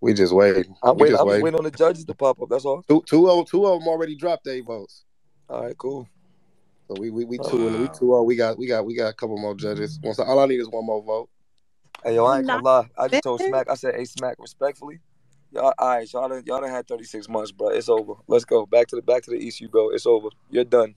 We just waiting. I'm We waiting. just I'm just waiting. waiting on the judges to pop up. That's all. Two of them already dropped their votes. All right, cool. So we two and we 2-0. We got a couple more judges. All I need is one more vote. Hey yo, I ain't gonna Not lie. I just told finished? Smack. I said, "Hey Smack, respectfully, y'all, all right, y'all done had 36 months, bro. It's over. Let's go back to the East. You go. It's over. You're done."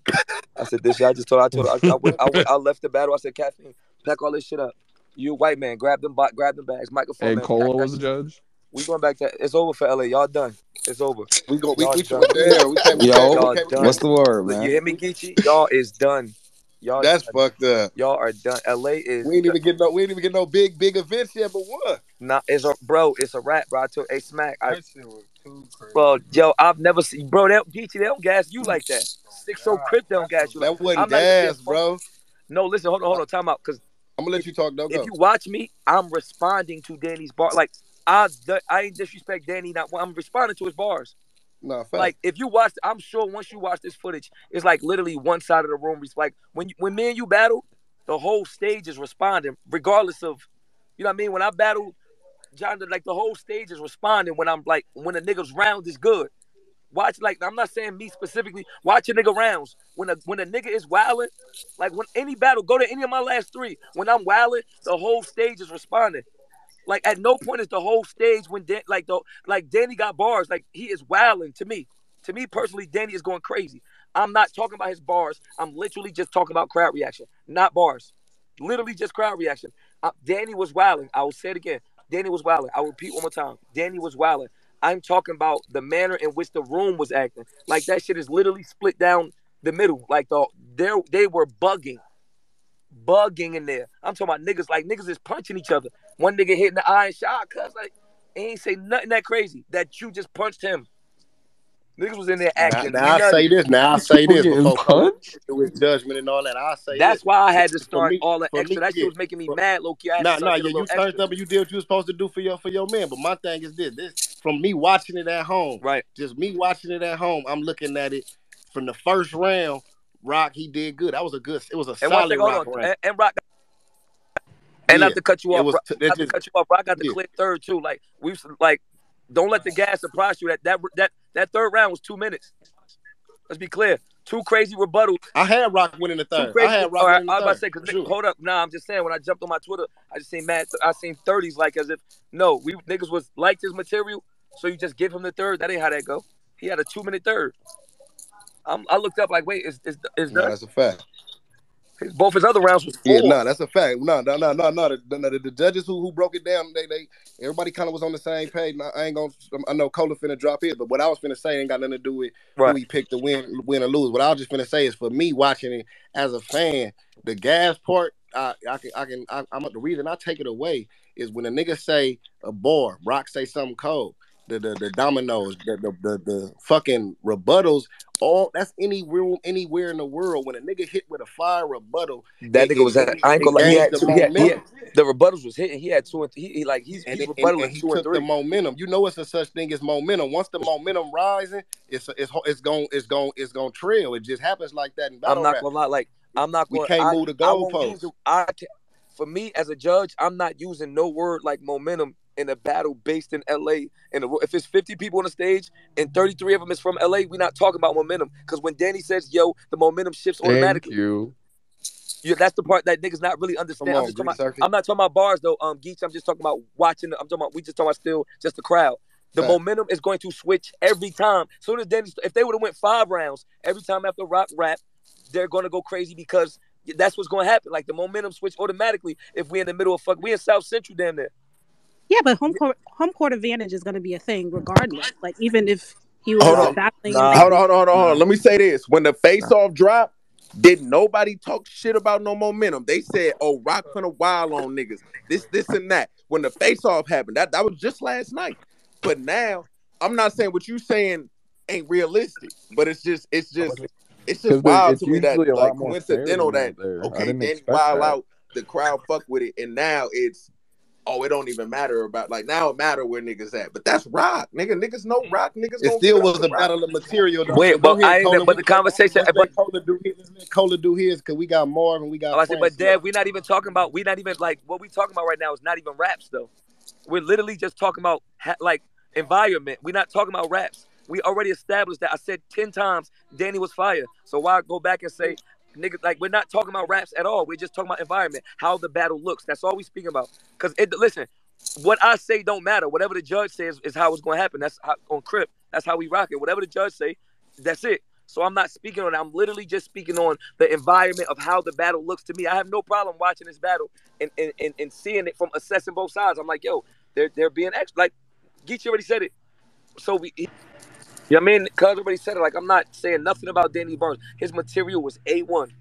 I said this year. I told her. I left the battle. I said, "Caffeine, pack all this shit up. You a white man, grab them bags. Microphone And man, pack Cola that was a shit. judge. We going back to. It's over for LA. Y'all done. It's over. We Y'all done. damn. Yo, Y'all what's done. the word, You man? hear me, Geechi? Y'all is done. Y'all That's done. fucked up. Y'all are done. LA is. We ain't even get no big events yet, but what? Nah, it's a rap, bro. I told a Smack. That shit was too crazy. Bro, yo, I've never seen, bro. Geechi, they don't gas you like that. 6-0 Crip, they don't gas you like. That wasn't I'm not even being gas, funny. bro. No, listen, hold on, time out, because I'm gonna let you talk. Don't if go. you watch me, I'm responding to Danny's bar. Like I ain't disrespect Danny. Not I'm responding to his bars. No, fact. Like if you watch, I'm sure once you watch this footage, it's like literally one side of the room. Like when me and you battle, the whole stage is responding, regardless of, you know what I mean. When I battle John, like the whole stage is responding when I'm like when the nigga's round is good. Watch, like I'm not saying me specifically. Watch your nigga rounds. When a nigga is wilding, like when any battle, go to any of my last three. When I'm wilding, the whole stage is responding. Like at no point is the whole stage when like Danny got bars. Like he is wilding to me. To me personally, Danny is going crazy. I'm not talking about his bars. I'm literally just talking about crowd reaction, not bars. Literally just crowd reaction. Danny was wilding. I will say it again. Danny was wilding. I will repeat one more time. Danny was wilding. I'm talking about the manner in which the room was acting. Like that shit is literally split down the middle. Like they were bugging in there. I'm talking about niggas like niggas is punching each other. One nigga hitting the eye and shot, cuz like ain't say nothing that crazy. That you just punched him. Niggas was in there acting. Now I say this. People getting Before Cole punched. do his judgment and all that. I say That's this. why I had to For start me, all the for extra. me, That shit was making me mad, low key. I had to start getting a you little turned extra. up and you did what you were supposed to do for your man. But my thing is this from me watching it at home. Right. Just me watching it at home. I'm looking at it from the first round. Rock, he did good. It was a solid Rock round. And Rock. And not to cut you off, Rock got the clear third too. Like don't let the gas surprise you. That third round was 2 minutes. Let's be clear. Two crazy rebuttals. I had Rock winning the third. I had Rock winning the third. I was about to say, because hold up. Nah, I'm just saying, when I jumped on my Twitter, I just seen mad. I seen 30s like as if, no, we niggas was liked his material, so you just give him the third. That ain't how that go. He had a 2-minute third. I looked up like, wait, is no, that's a fact. Both his other rounds was 4. Yeah, no, that's a fact. No. The judges who broke it down, they everybody kind of was on the same page. I know Cola finna drop his, but what I was finna say ain't got nothing to do with who he picked to win or lose. What I was just finna say is for me watching it as a fan, the gas part, the reason I take it away is when a nigga say a bar, Rock say something cold. The dominoes, the fucking rebuttals, all that's anywhere in the world. When a nigga hit with a fire rebuttal, that nigga was at. I ain't gonna lie. He had the rebuttals was hitting. He had 2 and he's rebuttal and he took the momentum. You know, it's a such thing as momentum. Once the momentum rising, it's gonna trail. It just happens like that in battle rap. I'm not gonna lie. Like I'm not gonna. We can't move the goalposts. For me as a judge, I'm not using no word like momentum in a battle based in LA. And if it's 50 people on the stage and 33 of them is from LA, we're not talking about momentum. Because when Danny says, yo, the momentum shifts automatically. Thank you. Yeah, that's the part that niggas not really understand. I'm not talking about bars though. Geechi, I'm just talking about watching. We just talking about still just the crowd. The momentum is going to switch every time. Soon as Danny, if they would have went 5 rounds, every time after Rock rap, they're going to go crazy because that's what's going to happen. Like the momentum switch automatically if we in the middle of we in South Central damn near. Yeah, but home court advantage is going to be a thing regardless. Like even if he was battling. Hold on. Let me say this: when the face-off dropped, didn't nobody talk shit about no momentum. They said, "Oh, Rock finna wild on niggas." This, and that. When the face-off happened, that was just last night. But now, I'm not saying what you saying ain't realistic, but it's just wild to me that like coincidental that Danny wild out, the crowd fuck with it, and now it's. Oh, it don't even matter about now. It matter where niggas at, but that's Rock, nigga. Niggas know Rock. Niggas. It still was a battle of material. Though. Wait, but the conversation. Cola do his because we got Marvin, we got. But Dad, we're not even talking about. We're not even like what we talking about right now is not even raps though. We're literally just talking about like environment. We're not talking about raps. We already established that. I said 10 times Danny was fire. So why go back and say, nigga, like, we're not talking about raps at all. We're just talking about environment, how the battle looks. That's all we speaking about. Because, listen, what I say don't matter. Whatever the judge says is how it's going to happen. That's how, on Crip. That's how we rock it. Whatever the judge say, that's it. So I'm not speaking on it. I'm literally just speaking on the environment of how the battle looks to me. I have no problem watching this battle and seeing it from assessing both sides. I'm like, yo, they're being extra. Like, Geechi already said it. So you know what I mean? Cuz already said it. Like, I'm not saying nothing about Danny Burns. His material was A1.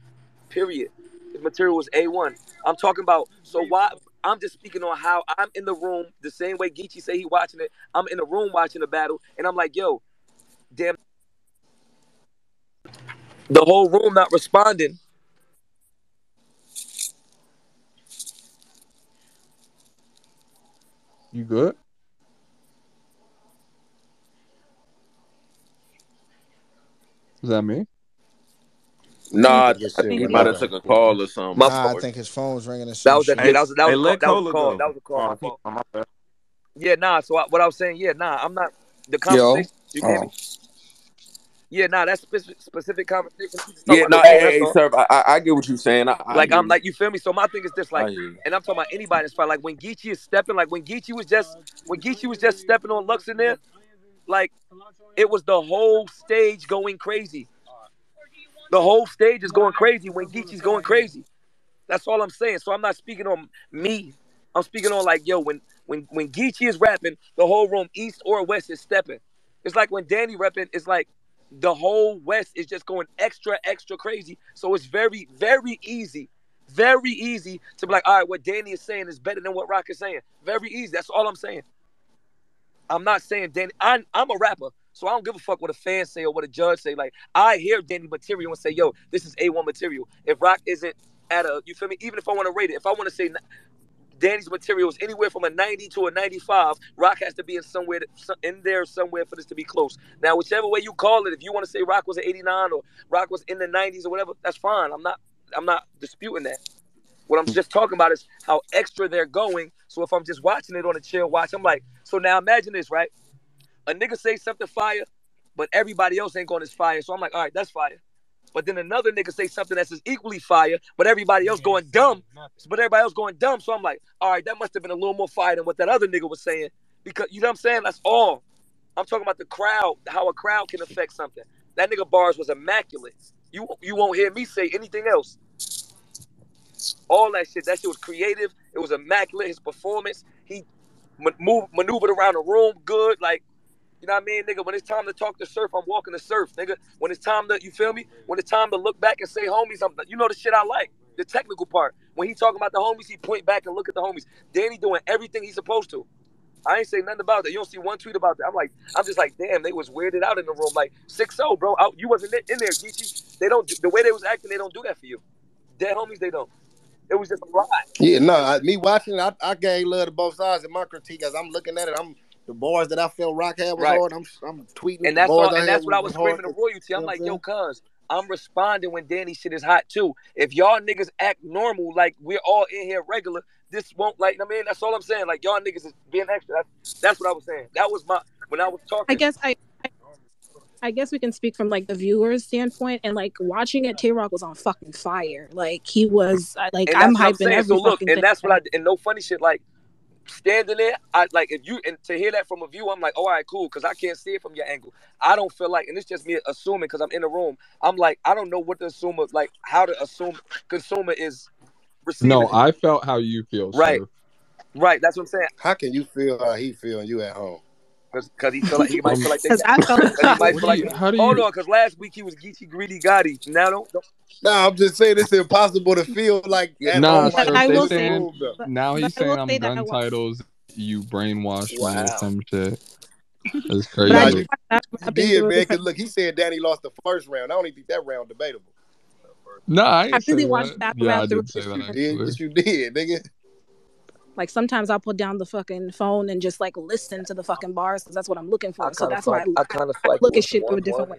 Period. His material was A1. I'm talking about, so why, I'm just speaking on how I'm in the room, the same way Geechi say he watching it. I'm in the room watching the battle, and I'm like, yo, damn, the whole room not responding. You good? Is that me? Nah, This I shit think he went might out have right took a quick. call or something. My Nah, I fault. think his phone's ringing or That some was that. shit. Yeah, that was Hey, a let call. That was a Cola call. go. That was a call. My fault. My bad. Yeah, nah. So what I was saying, yeah, nah. I'm not the Yo. conversation. You can hear me? Yeah, nah. That's specific conversation. We just talk Yeah, about no, the room. That's hey, all. sir, I get what you're saying. I Like, hear I'm you. like, you feel me? So my thing is this, I like, hear you. and I'm talking about anybody that's fight. Like when Geechi is stepping, like when Geechi was just stepping on Lux in there, like it was the whole stage going crazy. The whole stage is going crazy when Geechi's going crazy. That's all I'm saying. So I'm not speaking on me. I'm speaking on like, yo, when Geechi is rapping, the whole room, east or west, is stepping. It's like when Danny rapping, it's like the whole west is just going extra, extra crazy. So it's very, very easy to be like, all right, what Danny is saying is better than what Rock is saying. Very easy. That's all I'm saying. I'm not saying Danny. I'm a rapper, so I don't give a fuck what a fan say or what a judge say. Like, I hear Danny material and say, yo, this is A1 material. If Rock isn't at a, you feel me? Even if I want to rate it, if I want to say Danny's material is anywhere from a 90 to a 95, Rock has to be in there somewhere for this to be close. Now, whichever way you call it, if you want to say Rock was an 89 or Rock was in the 90s or whatever, that's fine. I'm not disputing that. What I'm just talking about is how extra they're going. So if I'm just watching it on a chill watch, I'm like, so now imagine this, right? A nigga say something fire, but everybody else ain't going as fire. So I'm like, all right, that's fire. But then another nigga say something that's equally fire, but everybody else going dumb. So I'm like, all right, that must have been a little more fire than what that other nigga was saying. Because, you know what I'm saying? That's all. I'm talking about the crowd, how a crowd can affect something. That nigga bars was immaculate. You won't hear me say anything else. All that shit was creative. It was immaculate. His performance, he maneuvered around the room good. Like, you know what I mean, nigga? When it's time to talk to surf, I'm walking to surf, nigga. When it's time to, you feel me? When it's time to look back and say homies, you know the shit I like. The technical part. When he talking about the homies, he point back and look at the homies. Danny doing everything he's supposed to. I ain't say nothing about that. You don't see one tweet about that. I'm just like, damn, they was weirded out in the room. Like 6-0, bro. You wasn't in there, Geechi. They don't, the way they was acting, they don't do that for you. Dead homies, they don't. It was just a lot. Yeah, no, me watching it, I gave love to both sides in my critique as I'm looking at it. The bars that I felt Rock had was hard. I'm tweeting and the that's bars all. I And had that's what I was was hard. screaming to royalty. I'm You know like, what yo, cuz I'm responding when Danny shit is hot too. If y'all niggas act normal, like we're all in here regular, this won't, like, I mean, that's all I'm saying. Like, y'all niggas is being extra. That's what I was saying. That was when I was talking. I guess we can speak from like the viewer's standpoint, and like watching it, Tay Roc was on fucking fire. Like he was like, And I'm that's what I'm hyping saying. every So look, fucking and thing. that's what and no funny shit, like standing there, I like, if you, and to hear that from a view, I'm like, oh, all right, cool, because I can't see it from your angle. I don't feel like, and it's just me assuming because I'm in the room. I'm like, I don't know what to assume, like how to assume consumer is receiving No, it. I felt how you feel, Right. sir. Right, that's what I'm saying. How can you feel how he feel and you at home? Because he might feel like they. Because I felt Because he might What feel do like. you? How do Hold you? on, because last week he was Geechi greedy Gotti. Now don't. No, I'm just saying it's impossible to feel like at Nah, home but like sir. you I They will was in the say saying room though. now but he's I saying will I'm say that I gun watched, titles. You brainwashed me or Wow. some shit. That's but I Nah, did crazy. watch that you rapping through did, a man. Cause different. look, he said Danny lost the first round. I don't even think that round debatable. Nah, I I ain't say really watched that. that Yeah, I rap through did a say Yes, that you different. did. actually. Yes, you did, nigga. Like sometimes I'll put down the fucking phone and just like listen to the fucking bars because that's what I'm looking I for. So kind of that's feel why like I kind of I feel like it look at was shit through a different 1-1. way.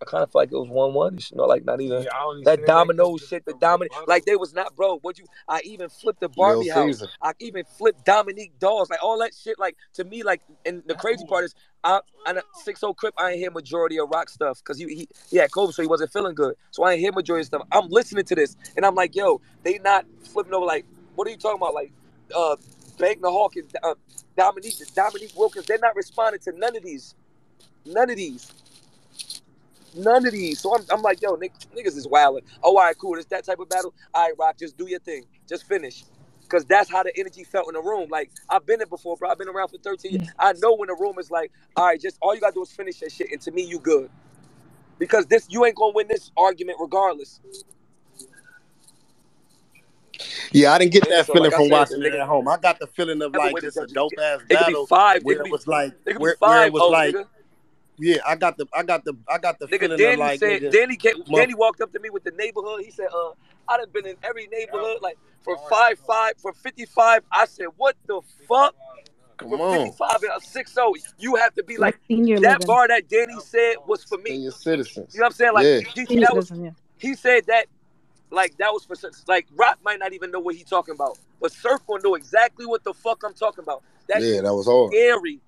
I kind of feel like it was 1-1. You know, like not even that domino shit. The dominant, like they was not, bro. I even flipped the Little Barbie house. Caesar. I even flipped Dominique dolls, like all that shit. Like to me, like, and the crazy part is, I 6-0 Crip. I ain't hear majority of Rock stuff because he had COVID, so he wasn't feeling good. So I ain't hear majority of stuff. I'm listening to this, and I'm like, yo, they not flipping over. Like, what are you talking about? Like, Bank the Hawk and Dominique Wilkins. They're not responding to none of these. So I'm like, yo, niggas is wilding. Oh, all right, cool. It's that type of battle. All right, Rock, just do your thing. Just finish. Because that's how the energy felt in the room. Like, I've been there before, bro. I've been around for 13 years. I know when the room is like, all right, just all you got to do is finish that shit. And to me, you good. Because you ain't going to win this argument regardless. Yeah, I didn't get that So, feeling like I from said, watching it at home. I got the feeling of like just a dope ass battle. It could be 5. Where it was like It could be where 5. it was like, nigga. yeah, I got the Nigga, feeling Danny of like, said, nigga, Danny walked up to me with the neighborhood. He said, I done been in every neighborhood, like for 5-5, for 55. I said, what the fuck? come For on, 55 and a 6-0, you have to be like senior that living. bar that Danny said was for me. senior citizens. You know what I'm saying? Like, Yeah. Geechi, that was, he said that, like, that was for, like, Rock might not even know what he's talking about, but Surf gonna know exactly what the fuck I'm talking about. That Yeah, that was hard. Scary.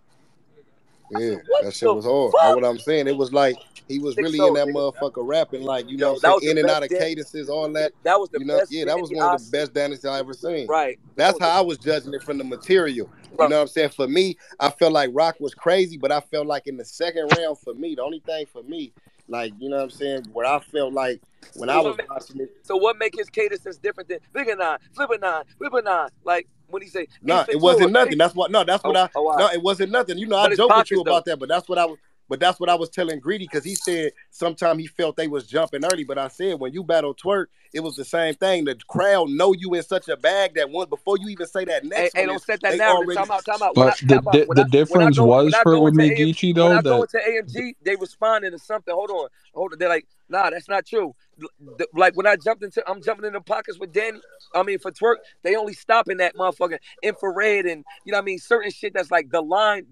Yeah, said, that shit was hard. That's what I'm saying. It was like he was really in that motherfucker rapping, like, you know what I'm saying, in and out of cadences, all that. That was the best. Yeah, that was one of the best dances I ever seen. Right. That's how I was judging it from the material. You know what I'm saying? For me, I felt like Rock was crazy, but I felt like in the second round, for me, the only thing for me, like, you know what I'm saying, where I felt like when I was watching it. So what make his cadences different than Bigger 9, Flipper 9, Whipper 9? Like when he say, no, it wasn't nothing. That's what. No, that's what I. No, it wasn't nothing. You know, I joked with you about that, but that's what I was. But that's what I was telling Greedy, because he said sometime he felt they was jumping early. But I said when you battle Twerk, it was the same thing. The crowd know you in such a bag that once before you even say that next one, don't set that narrative. Time out. But the difference was for with me, Geechi, though, when I go into AMG, they responding to something. Hold on. They're like, nah, that's not true. Like when I'm jumping in the pockets with Danny. I mean, for Twerk, they only stop in that motherfucking infrared and you know what I mean, certain shit that's like the line.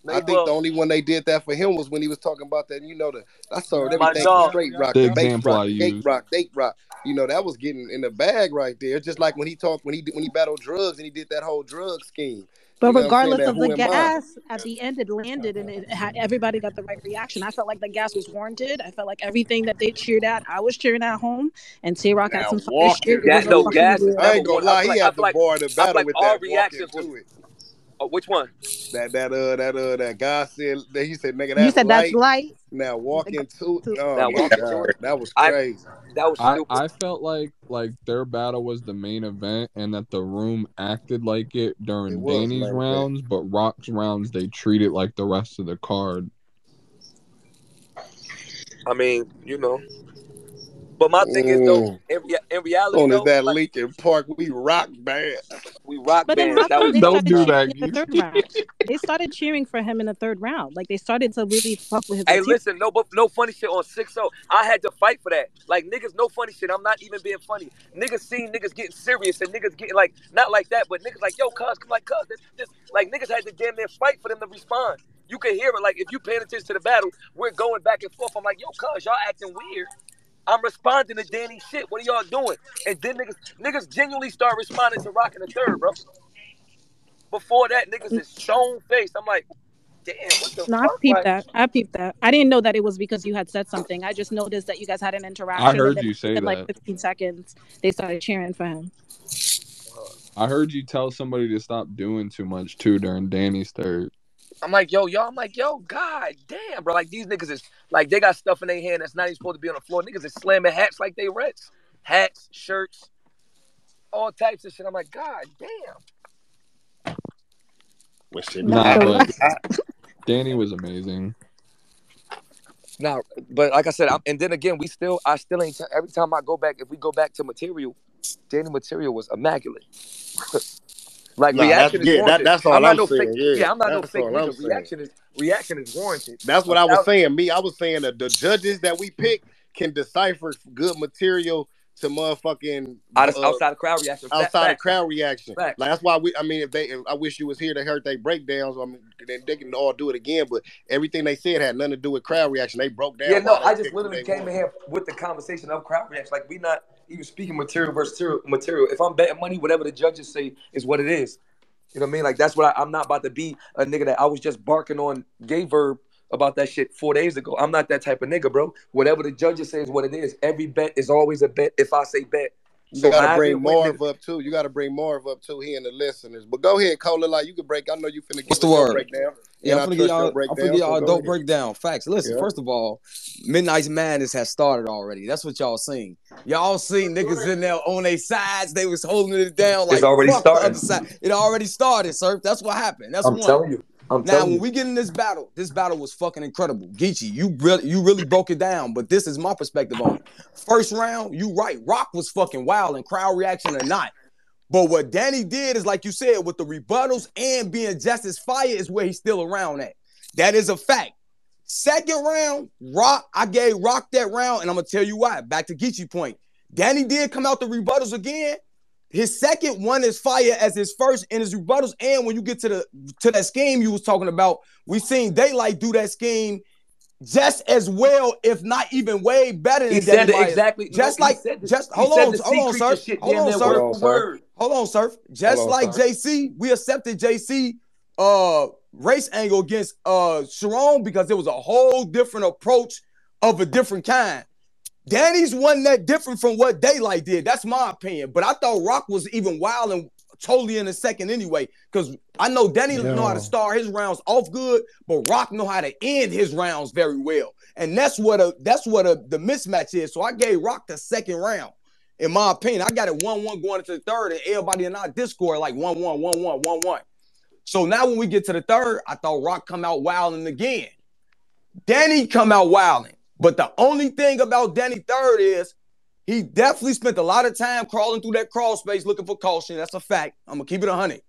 I think the only one they did that for him was when he was talking about that. You know, I saw everything from straight rock, the bass rock, the gate rock, date rock. You know, that was getting in the bag right there. Just like when he battled drugs and he did that whole drug scheme. But you know regardless of the gas, at the end it landed and everybody got the right reaction. I felt like the gas was warranted. I felt like everything that they cheered at, I was cheering at home. And Tay Roc had some fucking shit. Gas is I ain't gonna lie, he had the bar to battle with that reactions to it. Oh, which one? That guy said that he said, nigga, that's you said light. That's light. Now walk into it. Oh my God, that was crazy. That was stupid. I felt like their battle was the main event and that the room acted like it during Danny's rounds, but Rock's rounds they treated like the rest of the card. I mean, you know. But my thing is though, in reality, on is that Lincoln Park, we rock band. We rock but band. Don't do that. In the third round. They started cheering for him in the third round. Like they started to really fuck with his. Hey, listen, no funny shit on 6-0. I had to fight for that. Like niggas, no funny shit. I'm not even being funny. Niggas seen niggas getting serious and niggas getting like not like that, but niggas like yo, cuz, come like cuz. This like niggas had to damn near fight for them to respond. You can hear it. Like if you paying attention to the battle, we're going back and forth. I'm like, yo, cuz, y'all acting weird. I'm responding to Danny shit. What are y'all doing? And then niggas genuinely start responding to Rock in the third, bro. Before that, niggas is stone faced. I'm like, damn, what the fuck? I peeped that. I didn't know that it was because you had said something. I just noticed that you guys had an interaction. I heard you say that. Like 15 seconds, they started cheering for him. I heard you tell somebody to stop doing too much too during Danny's third. I'm like, yo, y'all. I'm like, yo, god damn, bro. Like these niggas is like they got stuff in their hand that's not even supposed to be on the floor. Niggas is slamming hats like they Reds, hats, shirts, all types of shit. I'm like, god damn. But Danny was amazing. Nah, but like I said, and then again, I still ain't. Every time I go back, if we go back to material, Danny material was immaculate. Like reaction is warranted. That's all I'm saying. Yeah, I'm not no fake nigga. Reaction is warranted. That's what I was saying. I was saying that the judges that we pick can decipher good material to motherfucking outside of crowd reaction. Outside of crowd reaction. Fact. Like that's why if I wish you was here to heard they breakdowns. I mean, they can all do it again, but everything they said had nothing to do with crowd reaction. They broke down. Yeah, no, I just literally came in here with the conversation of crowd reaction. Like we not even speaking material versus material. If I'm betting money, whatever the judges say is what it is. You know what I mean? Like that's what I'm not about to be a nigga that I was just barking on gay verb about that shit 4 days ago. I'm not that type of nigga, bro. Whatever the judges say is what it is. Every bet is always a bet if I say bet. You gotta bring Marv up too. You gotta bring Marv up too. He and the listeners. But go ahead, Cola. Like you can break. I know you finna give us a breakdown. Yeah, I'm finna give y'all a dope breakdown. Facts. Listen, first of all, Midnight's Madness has started already. That's what y'all seen. Y'all seen niggas in there on their sides. They was holding it down like it's already started. It already started, sir. That's what happened. That's I'm telling you. Now, when we get in this battle was fucking incredible. Geechi, you really broke it down, but this is my perspective on it. First round, you right. Roc was fucking wild and crowd reaction or not. But what Danny did is, like you said, with the rebuttals and being just as fire is where he's still around at. That is a fact. Second round, Roc, I gave Roc that round, and I'm going to tell you why. Back to Geechi point. Danny did come out the rebuttals again. His second one is fire as his first in his rebuttals. And when you get to that scheme you was talking about, we seen Daylight do that scheme just as well, if not even way better than he said it exactly. Hold on, sir. Just like JC, we accepted JC race angle against Sharon because it was a whole different approach of a different kind. Danny's wasn't that different from what Daylight did. That's my opinion. But I thought Roc was even wild and totally in a second anyway. Because I know Danny know how to start his rounds off good, but Roc know how to end his rounds very well. And that's what the mismatch is. So I gave Roc the second round. In my opinion, I got it 1-1 going into the third, and everybody in our Discord like 1-1, 1-1, 1-1. So now when we get to the third, I thought Roc come out wilding again. Danny come out wilding. But the only thing about Danny third is he definitely spent a lot of time crawling through that crawl space looking for caution. That's a fact. I'm going to keep it 100.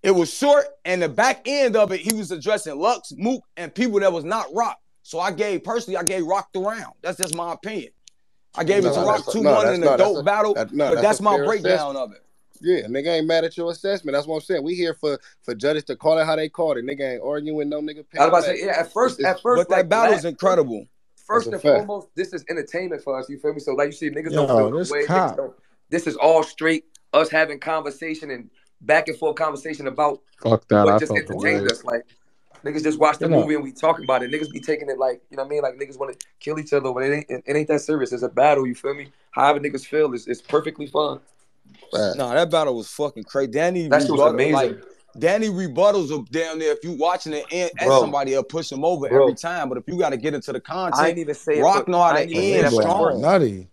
It was short, and the back end of it, he was addressing Lux, Mook, and people that was not Roc. So I gave Roc the round. That's just my opinion. I gave it to Roc 2-1 in a dope battle, but that's my breakdown of it. Yeah, nigga ain't mad at your assessment. That's what I'm saying. We here for judges to call it how they called it. Nigga ain't arguing no nigga. I was about to say, at first, but that battle's incredible. First and foremost, this is entertainment for us. You feel me? So like you see, niggas don't feel the way. This is all straight us having conversation and back and forth conversation about what just entertained us. Like niggas just watch the movie and we talking about it. Niggas be taking it like, you know what I mean? Like niggas want to kill each other, but it ain't that serious. It's a battle. You feel me? However niggas feel, it's perfectly fun. No, that battle was fucking crazy. Danny, that was amazing. Like, Danny rebuttals are down there. If you watching it and somebody will push him over every time. But if you got to get into the content, I ain't even say Roc know how to end strong. Nutty.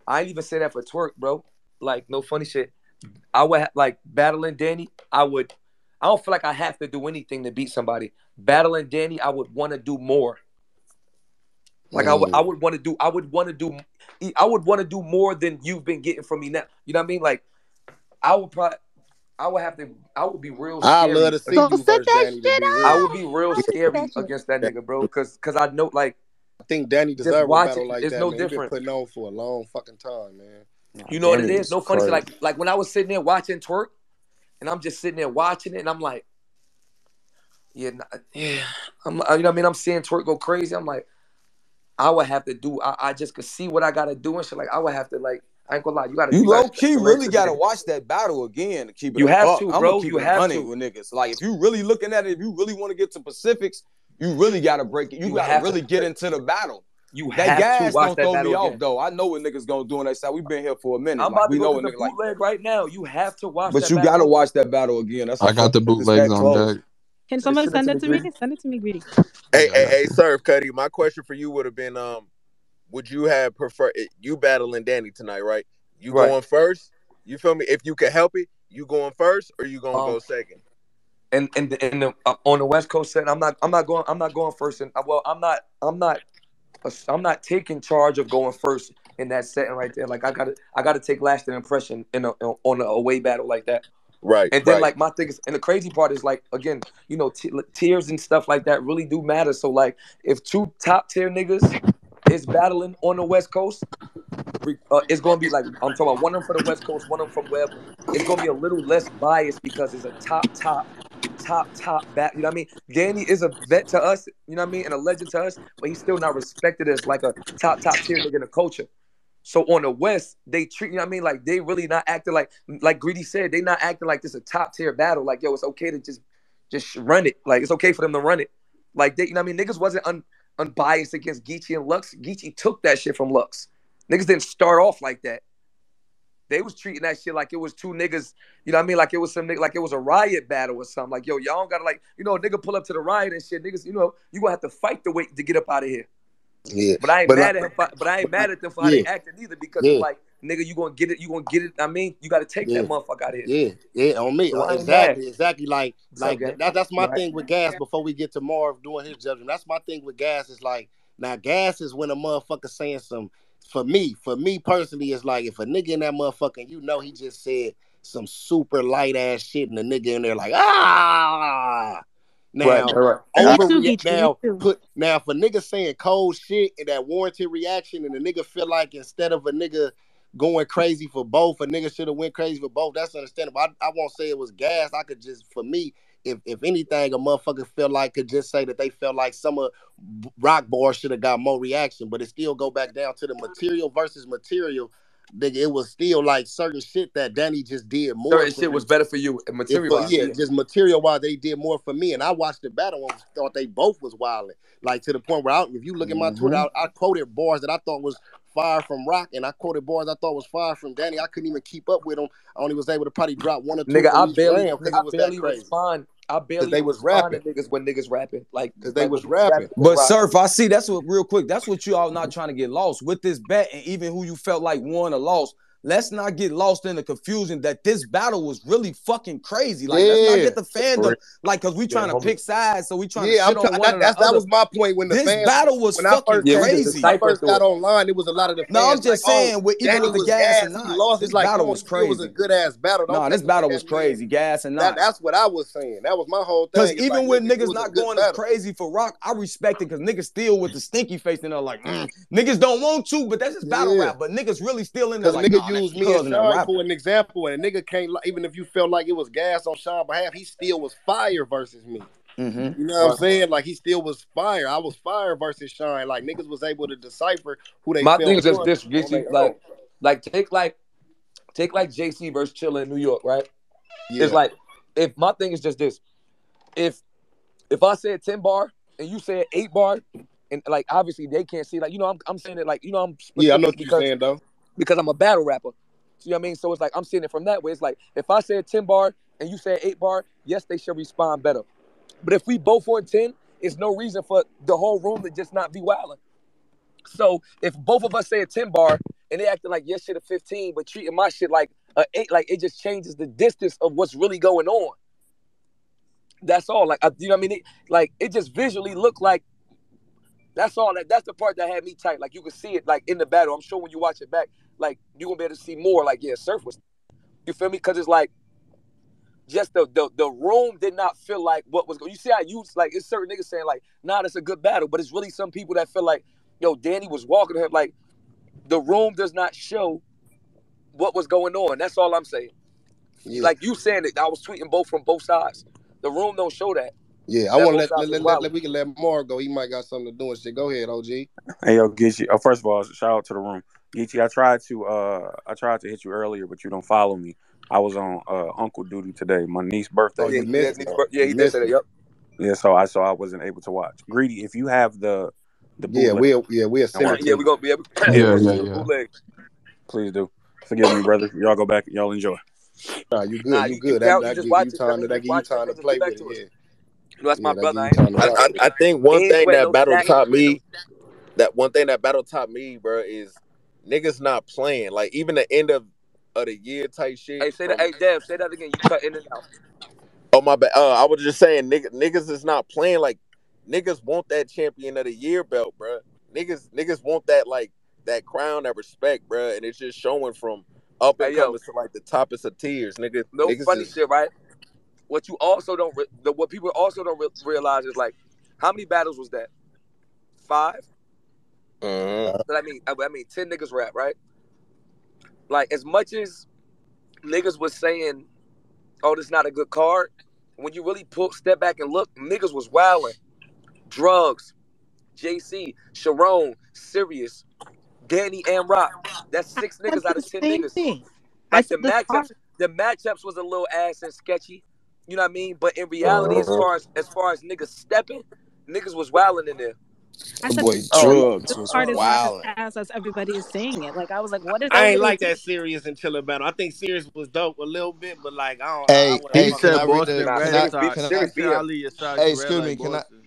I ain't even say that for Twerk, bro. Like no funny shit. I would like battling Danny. I don't feel like I have to do anything to beat somebody. Battling Danny, I would want to do more. Like I would want to do more than you've been getting from me now. You know what I mean? Like I would be real scary. I love to see you versus Danny. I would be real scary against that nigga, bro. Because I know, like, I think Danny deserves a battle like it's that. No man. different. Been putting on for a long fucking time, man. You know what it is? No funny shit. Like when I was sitting there watching Twerk, and I'm just sitting there watching it, and I'm like, you know what I mean? I'm seeing Twerk go crazy. I'm like, I would have to do. I just could see what I gotta do and shit. Like I would have to like. I ain't gonna lie. You low key really gotta watch that battle again to keep it. You have up. to, bro. You have to with niggas. Like if you really looking at it, if you really want to get to specifics, you really gotta break it. You gotta really get into the battle. That gas don't throw me off though. I know what niggas gonna do on that side. We've been here for a minute. I'm about to go to the bootleg right now. You have to watch. But you gotta watch that battle again. I got the bootlegs on deck. Can somebody send it to me? Send it to me, Greedy. Hey, Surf Cuddy. My question for you would have been, would you have preferred you battling Danny tonight, right? You going first? You feel me? If you can help it, you going first or you gonna go second? And on the West Coast set, I'm not going first. And I'm not taking charge of going first in that setting right there. Like I gotta take lasting impression on a away battle like that. Right. And then like my thing is, and the crazy part is like again, you know, tiers and stuff like that really do matter. So like if two top tier niggas is battling on the West Coast, it's gonna be like I'm talking about one of them for the West Coast, one of them from Web. It's gonna be a little less biased because it's a top bat. You know what I mean? Danny is a vet to us, you know what I mean, and a legend to us, but he's still not respected as like a top tier nigga in the culture. So on the West, they treat, you know what I mean, like they really not acting like Greedy said, they not acting like this a top tier battle. Like, yo, it's okay to just run it. Like, it's okay for them to run it. Like, they, you know what I mean? Niggas wasn't unbiased against Geechi and Lux. Geechi took that shit from Lux. Niggas didn't start off like that. They was treating that shit like it was two niggas, you know what I mean? Like it was some nigga, like it was a riot battle or something. Like, yo, y'all don't gotta like, you know, a nigga pull up to the riot and shit. Niggas, you know, you gonna have to fight the wait to get up out of here. Yeah, but I ain't mad at him. But I ain't mad at them for how they acted either, because it's like, nigga, you gonna get it. You gonna get it. I mean, you got to take that motherfucker out of here. Yeah, on me. So exactly. Like that's my thing with Gas. Before we get to Marv doing his judgment, that's my thing with Gas. Is like, now Gas is when a motherfucker saying some. For me personally, it's like if a nigga in that motherfucker, you know, he just said some super light ass shit, and the nigga in there like Now, now for niggas saying cold shit and that warranted reaction, and the nigga feel like instead of a nigga going crazy for both, a nigga should have went crazy for both. That's understandable. I won't say it was Gas. I could just, for me, if anything, a motherfucker feel like could just say that they felt like some of Rock Bar should have got more reaction, but it still go back down to the material versus material. Nigga, it was still like certain shit that Danny just did more. Certain shit was better for you, material. Just material wise, they did more for me, and I watched the battle and thought they both was wilding. Like to the point where if you look at my Twitter, I quoted bars that I thought was fire from Rock, and I quoted bars I thought was fire from Danny. I couldn't even keep up with them. I only was able to probably drop one or two. Nigga, I barely respond. I barely they was rapping to niggas when niggas rapping, like because they was rapping. But Surf, I see that's what real quick. That's what you all not trying to get lost with this bet, and even who you felt like won or lost. Let's not get lost in the confusion that this battle was really fucking crazy. Like, let's not get the fandom, like, because we trying to pick sides, so we trying to shit on one another. That was my point when this battle was fucking crazy. When I first got online, it was a lot of the fans. No, I'm just saying, even with the Gas and not, this battle was crazy. It was a good-ass battle. No, this battle was crazy, Gas and not. That's what I was saying. That was my whole thing. Because even with niggas not going as crazy for Rock, I respect it, because niggas still with the stinky face, and they're like, niggas don't want to, but that's just battle rap. But niggas really still in there like, nigga use me and Sean for an example, and a nigga can't, even if you felt like it was Gas on Sean's behalf, he still was fire versus me. You know what I'm saying? Like, he still was fire. I was fire versus Sean. Like, niggas was able to decipher who they. My thing is just this, Geechi, like take JC versus Chilla in New York, right? Yeah. It's like, if my thing is just this, if I said 10 bar and you said 8 bar, and like obviously they can't see, like, you know, I'm saying it like, you know, I'm I know what you're saying though, because I'm a battle rapper. You know what I mean? So it's like I'm seeing it from that way. It's like if I said 10 bar and you said 8 bar, yes, they should respond better. But if we both on 10, it's no reason for the whole room to just not be wilding. So if both of us say a 10 bar and they acting like your shit a 15, but treating my shit like a 8, like it just changes the distance of what's really going on. That's all. Like, you know what I mean? It just visually looked like. That's all. That's the part that had me tight. Like, you could see it, like, in the battle. I'm sure when you watch it back, like, you're going to be able to see more. Like, yeah, Surf was. You feel me? Because it's like, just the room did not feel like what was going. You see how like, it's certain niggas saying, like, nah, that's a good battle. But it's really some people that feel like, yo, Danny was walking to him. Like, the room does not show what was going on. That's all I'm saying. Yeah. Like, you saying it, I was tweeting from both sides. The room don't show that. Yeah, I want to we can let Marv go. He might got something to do and shit. Go ahead, OG. Hey, yo, Geechi. Oh, first of all, shout out to the room. Geechi, I tried to hit you earlier, but you don't follow me. I was on uncle duty today. My niece's birthday. Oh, he did say that. Yep. Yeah, so I wasn't able to watch. Greedy, if you have the bootleg, we'll send it. Yeah, we're gonna be able. Yeah. Please do. Forgive me, brother. Y'all go back. Y'all enjoy. Nah, you good. You good. That give you time to play with it. Yeah. That's my brother. I think one thing that battle taught me, bro, is niggas not playing. Like, even the end of the year type shit. Hey, say that. Hey, Dev, say that again. You cut in and out. Oh, my bad. I was just saying, niggas is not playing. Like, niggas want that champion of the year belt, bro. Niggas want that, like, that crown, that respect, bro. And it's just showing from up and coming to, like, the toppest of tiers, nigga. No funny shit, right? What you also don't, what people also don't realize is, like, how many battles was that? 5. But I mean, 10 niggas rap, right? Like, as much as niggas was saying, "Oh, this not a good card," when you really step back and look, niggas was wilding. Drugs, JC, Sharon, Sirius, Danny, and Rock. That's 6 I niggas said out the of 10 same niggas. thing. I Like, said this card. the matchups was a little ass and sketchy. You know what I mean? But in reality, as Uh-huh. far as niggas stepping, niggas was wilding in there. I The said boy Oh, this Drugs was card is not as wild. ass as everybody is saying it. Like I was like, what is I over ain't there? like that Sirius and Chiller battle. I think Sirius was dope a little bit, but like I Hey, wasn't hey, He fucking can said I with it. read the? Boston Nah, Can Red I? Sirius Sox. Can I? Sirius He beat said him. Ali your socks Hey, red excuse me. like Boston.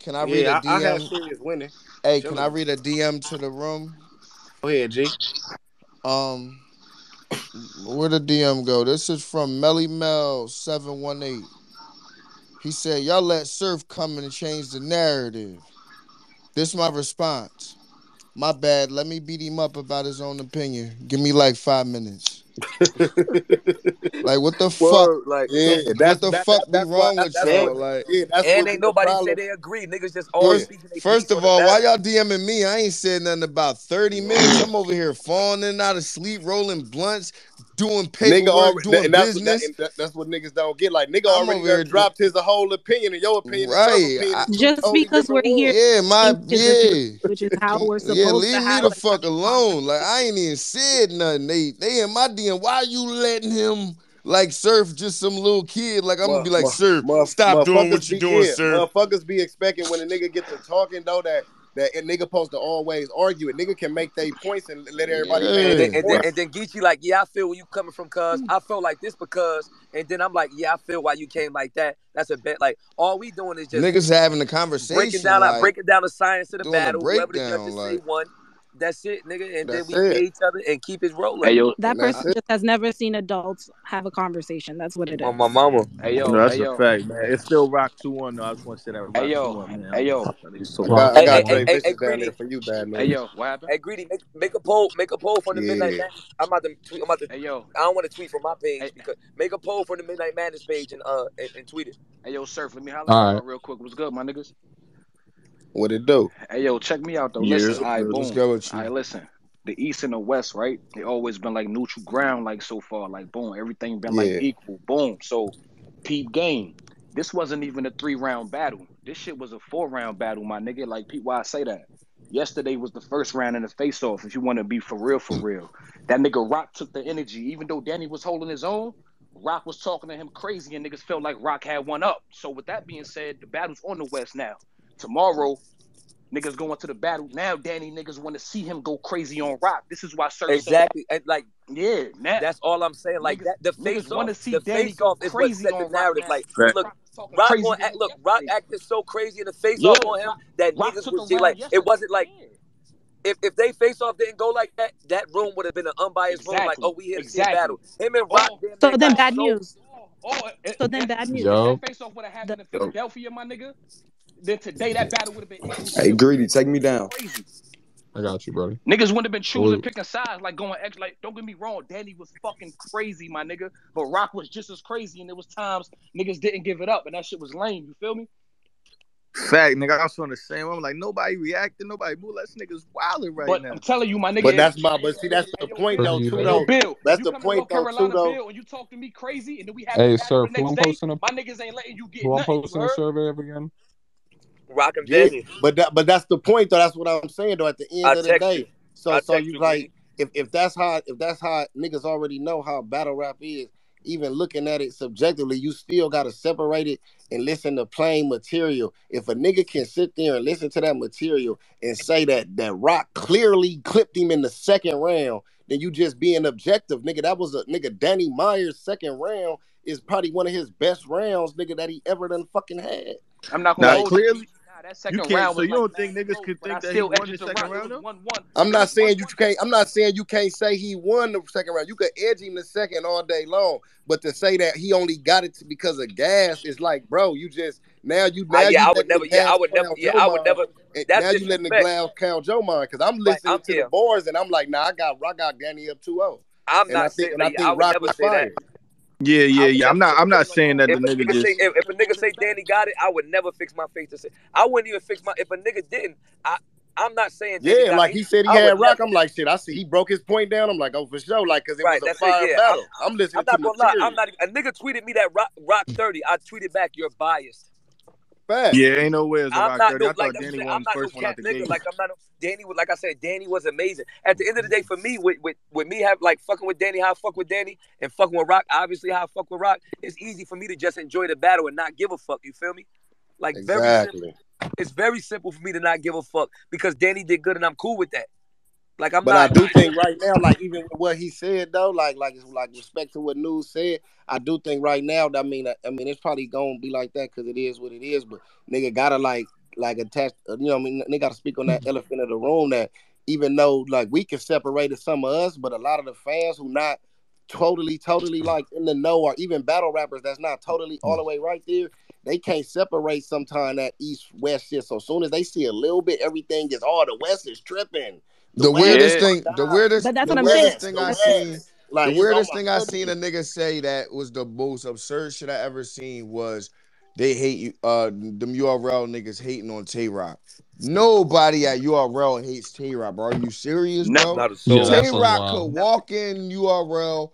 Can I read a Yeah, I had DM? Sirius winning. Hey, can I Chiller. read a DM to the room? Go ahead, G. Um, where the DM go? This is from Melly Mel 718. He said, "Y'all let Surf come in and change the narrative." This my response. My bad. Let me beat him up about his own opinion. Give me like 5 minutes. Like what the fuck? Word, like, Yeah, What the fuck be that's why wrong with that's what. y'all? Like that's And what be ain't the nobody say problem. they agree. Niggas just all Yeah, speaking their first piece on of the all, why battle. y'all DMing me? I ain't said nothing about 30 minutes. yeah. I'm over here falling in and out of sleep, rolling blunts, doing Nigga paperwork, already, doing business. that's what niggas don't get. Like nigga I'm already over done here, dropped his whole opinion, and your opinion and Surf right? opinion is two Just totally because we're different here, ones. Yeah, think is agreeing, yeah. which is how we're Yeah, supposed to leave me have the a fuck fucking conversation. alone. Like I ain't even said nothing. They in my DM. Why are you letting him like Surf just some little kid? Like I'm gonna be like, Surf, stop doing what you doing, Surf. Motherfuckers be expecting when a nigga get to talking though that a nigga supposed to always argue. A nigga can make their points and let everybody And land then their Yeah. and then points. and then Geechi like, yeah, I feel where you coming from, cuz I felt like this because, and then I'm like, yeah, I feel why you came like that. That's a bet. Like all we doing is just Niggas having a breaking conversation, down like breaking down the science of the doing a battle. Whoever the breakdown, judges say like won, that's it, nigga. And then That's we it. pay each other and keep it rolling. Hey yo, That And that's person it. just has never seen adults have a conversation. That's what it On my is. mama. hey No, yo, that's hey a yo, fact, man. It's still Rock 2-1 though. I just want to say that hey Rock yo, 2-1, man. I hey don't know yo, what the fuck he's I talking Rock got about. I Hey, got hey, one. hey, Dre hey, hey, Vicious down there greedy. for you, bad hey news. yo, what happened? Hey, greedy. Make a poll. Make a poll from the Midnight Yeah. Madness. I'm about to tweet. I'm about to. Hey yo, I don't want to tweet from my hey, page because make a poll from the Midnight Madness page and tweet it. hey yo, Surf, let me holler at All y'all right. real quick. What's good, my niggas? What it do? Hey yo, check me out though. Yeah, Listen, it's all right, good. Let's boom. go with All you. right, listen. The East and the West, right? They always been like neutral ground, like so far, like boom, everything been like Yeah. equal, boom. So, peep game. This wasn't even a 3-round battle. This shit was a 4-round battle, my nigga. Like, peep, why I say that? Yesterday was the first round in the face-off. If you want to be for real, that nigga Rock took the energy. Even though Danny was holding his own, Rock was talking to him crazy, and niggas felt like Rock had one up. So, with that being said, the battle's on the West now. Tomorrow, niggas going to the battle. Now Danny niggas want to see him go crazy on Rock. This is why Surf said, Exactly. And like yeah, now that's all I'm saying. Like niggas that. The niggas face want off. to see The Danny face go off is what crazy set the on Rock narrative. now. Like Fact. Because look, Rock was talking Rock crazy on to him look. Rock yesterday. acted so crazy in the face Yeah, off on him that Rock niggas took was a just round like it yesterday. wasn't like Yeah, if they face off didn't go like that. That room would have been an unbiased room. Like oh, exactly, we here to see a battle. exactly. Him and Rock Or damn So near then got bad so. news. if, So then if bad news. if Yo. that face off would have The, happened in Yo. Philadelphia, my nigga, then today that battle would have been equal Hey, still. Because Greedy, niggas take would me have been down. crazy. I got you, buddy. Niggas wouldn't have been choosing, Well, picking sides, like going extra. Like, don't get me wrong, Danny was fucking crazy, my nigga. But Rock was just as crazy, and there was times niggas didn't give it up, and that shit was lame. You feel me? fact, nigga. I was on the same. I'm like, nobody reacting, nobody move. That niggas wilding right But now. I'm telling you, my But nigga, that's my but see that's the yo, point Bill, though too yo, though. Bill, if That's you the come to point North though too Carolina, though. Bill, and you talk to me crazy, and then we have the Hey, battle sir, the next day, my niggas ain't letting you get who I'm nothing. You posting a heard? survey of again? Rock and Yeah, Danny. but that's the point though. That's what I'm saying though. At the end I of the text you. day, so I so text you you, like greedy. if that's how niggas already know how battle rap is. Even looking at it subjectively, you still gotta separate it and listen to plain material. If a nigga can sit there and listen to that material and say that Rock clearly clipped him in the second round, then you just being objective, nigga. That was a nigga Danny Myers' second round is probably one of his best rounds, nigga, that he ever done fucking had. I'm not gonna Now, Like hold you. clearly, Nah, that you second can't. round So was you like don't think mad niggas close, could but I think that he still won edged the it to second Rock. It round was though? 1-1. I'm It not was saying 1-1. you can't. I'm not saying you can't say he won the second round. You could edge him the second all day long, but to say that he only got it because of gas is like, bro, you just now you Yeah, I would letting the never. Yeah, I gas would never. cloud Yeah, your I would mind, never. and That's now you letting the disrespect. glass count your mind. Because I'm Like listening to the bars and I'm like, nah, I got Danny up 2-0. I'm and I not think saying and I like I think would Rock never was say that. fired. Yeah, I yeah, would yeah. I'm never not. say I'm that. not saying that the If a nigga nigga say just. if a nigga say Danny got it, I would never fix my face to say. I wouldn't even fix my if a nigga didn't. I'm not saying Danny got, like he said he had Rock. I'm like, shit, I see he broke his point down. I'm like, oh, for sure. Like, because it was a fire battle. I'm listening I'm to not gonna lie. material. I'm not even, a nigga tweeted me that Rock 30. I tweeted back, you're biased. Fact. Yeah, ain't no way it's a I'm Rock not 30. no, I like thought Danny I'm won not first no one out cat the nigga. gate. Like I'm not no Danny was, like I said, Danny was amazing. At the end of the day, for me, with me have like fucking with Danny, how I fuck with Danny, and fucking with Rock, obviously how I fuck with Rock, it's easy for me to just enjoy the battle and not give a fuck. You feel me? Like very simple. It's very simple for me to not give a fuck because Danny did good and I'm cool with that. Like I'm but not. I do think right now, like even with what he said though, like respect to what News said, I do think right now, I mean, it's probably gonna be like that because it is what it is. But nigga gotta like attach, they gotta speak on that elephant in the room that even though like we can separate some of us, but a lot of the fans who not totally like in the know or even battle rappers that's not totally all the way right there, they can't separate sometime that East-West shit. So as soon as they see a little bit, everything is the West is tripping. The weirdest thing I seen, like, the weirdest thing I seen a nigga say that was the most absurd shit I ever seen was they hate you. Them URL niggas hating on Tay Roc. Nobody at URL hates Tay Roc, bro. Are you serious, bro? Not a soul. Tay Roc could walk in URL.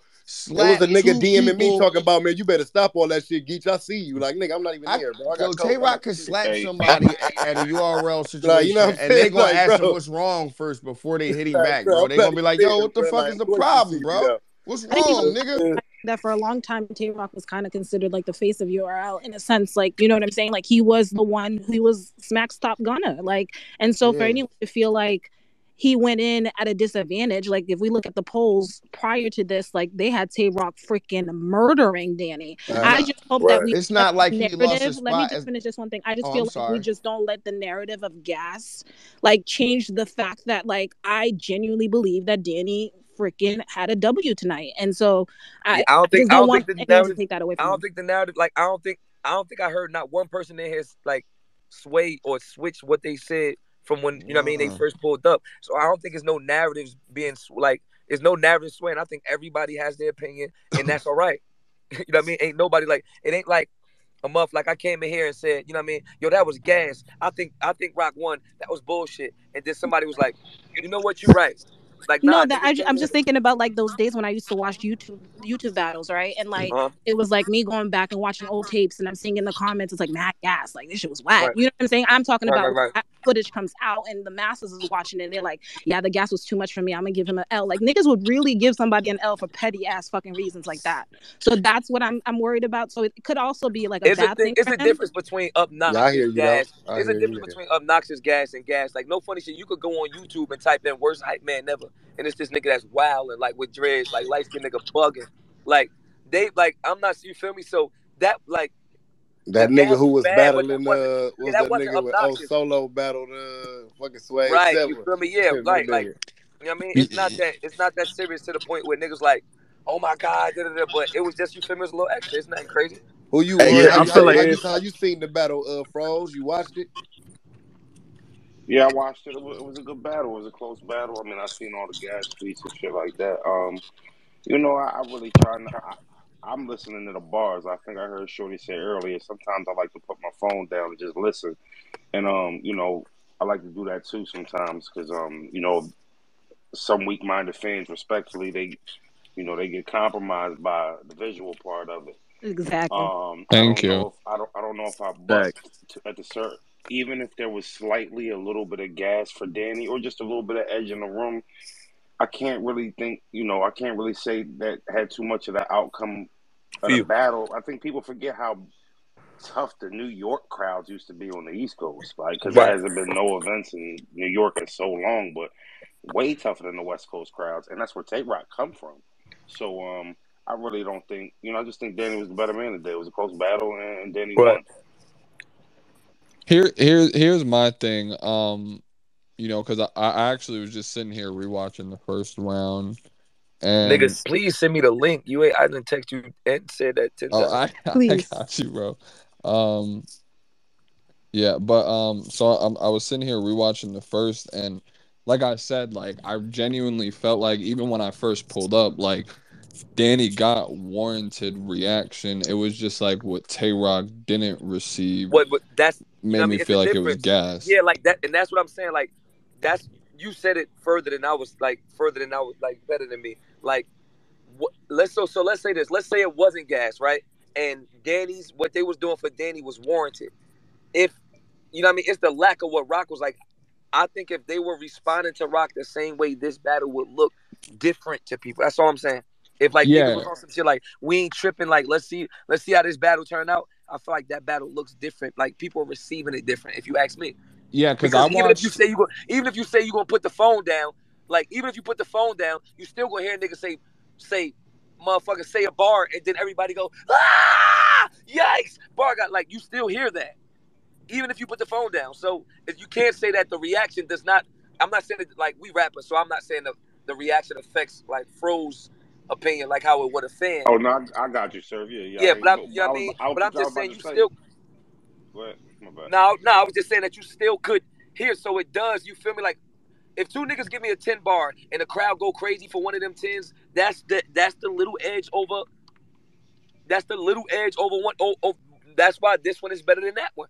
There was a nigga DMing me talking about, man, you better stop all that shit, Geech. I see you. Like, nigga, I'm not even here, bro. Yo, Tay Roc could slap somebody at a URL situation, like, you know and they gonna ask him what's wrong first before they hit him back, bro. They gonna be like, yo, what the fuck is the problem, bro? What's wrong, nigga? That for a long time, Tay Roc was kind of considered like the face of URL in a sense, like, you know what I'm saying? Like, he was the one who was Smack's top gunner. Like, and so for anyone to feel like he went in at a disadvantage, like if we look at the polls prior to this, like they had Tay Roc freaking murdering Danny. I just hope that we. It's not like he lost his spot. Let me just finish this one thing. I just feel like we just don't let the narrative of gas like change the fact that like I genuinely believe that Danny freaking had a W tonight, and so I don't think the narrative to take that away from I don't think the narrative, like I don't think I heard not one person in here like sway or switch what they said from when, you know what I mean, they first pulled up. So I don't think there's no narratives being like, there's no narrative swaying. I think everybody has their opinion and that's all right. You know what I mean? Ain't nobody like, it ain't like a month like I came in here and said, you know what I mean? Yo, that was gas. I think Rock won. That was bullshit. And then somebody was like, you know what? You're right. Like, no, that I'm just thinking about like those days when I used to watch YouTube battles, right? And like it was like me going back and watching old tapes, and I'm seeing in the comments, it's like mad gas, like this shit was whack. You know what I'm saying? I'm talking about footage comes out and the masses is watching it. And they're like, yeah, the gas was too much for me. I'm gonna give him an L. Like niggas would really give somebody an L for petty ass fucking reasons like that. So that's what I'm worried about. So it could also be like a bad thing. It's a difference between obnoxious gas. There's a difference between obnoxious gas and gas. Like no funny shit. You could go on YouTube and type in worst hype man never. And it's this nigga that's wild and like with dreads, like light skin nigga bugging. Like they like I'm not, you feel me? So that like that nigga who was battling was that nigga with Solo battled fucking Swag. Right, you feel me? Yeah, like you know what I mean? It's not that serious to the point where niggas like, oh my God, but it was just, you feel me, it was a little extra. It's nothing crazy. Who you how you seen the battle, Froze? You watched it? Yeah, I watched it. It was a good battle. It was a close battle. I mean, I seen all the gas tweets and shit like that. I really try not. I'm listening to the bars. I think I heard Shorty say earlier. Sometimes I like to put my phone down and just listen. And I like to do that too sometimes because some weak-minded fans, respectfully, they get compromised by the visual part of it. Exactly. Thank you. I don't know if I bust at the cert. Even if there was slightly a little bit of gas for Danny or just a little bit of edge in the room, I can't really think, I can't really say that had too much of the outcome of the battle. I think people forget how tough the New York crowds used to be on the East Coast, like, because there hasn't been no events in New York in so long, but way tougher than the West Coast crowds, and that's where Tay Roc come from. So I really don't think, I just think Danny was the better man today. It was a close battle, and Danny won. Here's my thing. Because I actually was just sitting here rewatching the first round, and niggas, please send me the link. I didn't text you and said that 10 times. I got you, bro. Yeah, but so I was sitting here rewatching the first, and like I said, like I genuinely felt like even when I first pulled up, like Danny got warranted reaction. It was just like what Tay Roc didn't receive. But that's made me feel like it was gas. Yeah, like that, and that's what I'm saying. Like that's you said it further than I was like better than me. Like let's say this. Let's say it wasn't gas, right? And Danny's what they was doing for Danny was warranted. If you know what I mean, it's the lack of what Rock was like. I think if they were responding to Rock the same way, this battle would look different to people. That's all I'm saying. If like niggas was on some shit like we ain't tripping, like let's see how this battle turned out. I feel like that battle looks different. Like people are receiving it different. If you ask me, yeah, because even if you say you gonna put the phone down, like even if you put the phone down, you still gonna hear niggas say, motherfucker say a bar, and then everybody go yikes, bar got like you still hear that. Even if you put the phone down. So if you can't say that the reaction does not, I'm not saying it like we rappers, so I'm not saying the reaction affects like Fro's opinion, like how it would a fan. Oh no, I got you, sir. Yeah, but you know what I mean? But I'm just saying you still. What? My bad. No, I was just saying that you still could hear. So it does. You feel me? Like if two niggas give me a 10 bar and the crowd go crazy for one of them 10s, that's the little edge over. That's the little edge over one. That's why this one is better than that one.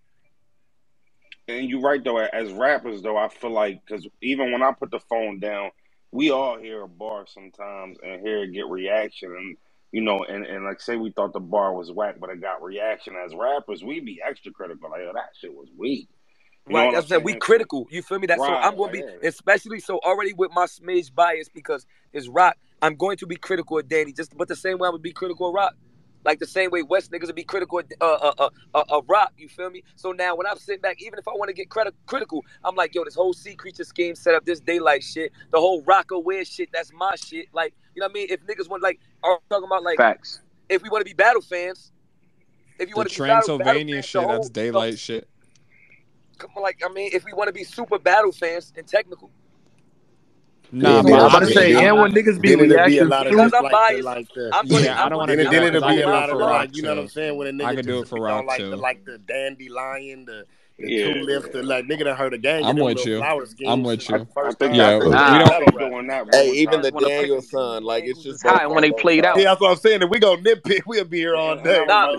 And you're right though. As rappers though, I feel like because even when I put the phone down, we all hear a bar sometimes and hear it get reaction, and you know, and like say we thought the bar was whack, but it got reaction. As rappers, we be extra critical. Like, oh, that shit was weak. Right, that's that we critical. You feel me? That's right, so I'm gonna be especially so already with my smidge bias because it's Rock. I'm going to be critical of Danny, but the same way I would be critical of Rock. Like the same way West niggas would be critical of Rock, you feel me? So now when I'm sitting back, even if I want to get critical, I'm like, yo, this whole Sea Creature scheme set up, this daylight shit, the whole Rock aware shit, that's my shit. Like, you know what I mean? If niggas want like, are talking about like, facts. If we want to be battle fans, if you want to be Transylvania shit, that's daylight shit. Come on, like I mean, if we want to be super battle fans and technical. Nah, but I'm about to say, and when niggas be reacting, because I'm biased, I don't want to do that. Then it'll be a lot of Rock like, you know what I'm saying? When a nigga I could do it for Rock too. Like the dandelion, the tulip, like nigga done heard a gang. I'm with you. I'm with you. I think yeah, we don't doing that. Hey, even the Daniel son, like it's just hot when they played out. Yeah, that's what I'm saying. If we go nitpick, we'll be here all day. I'm not.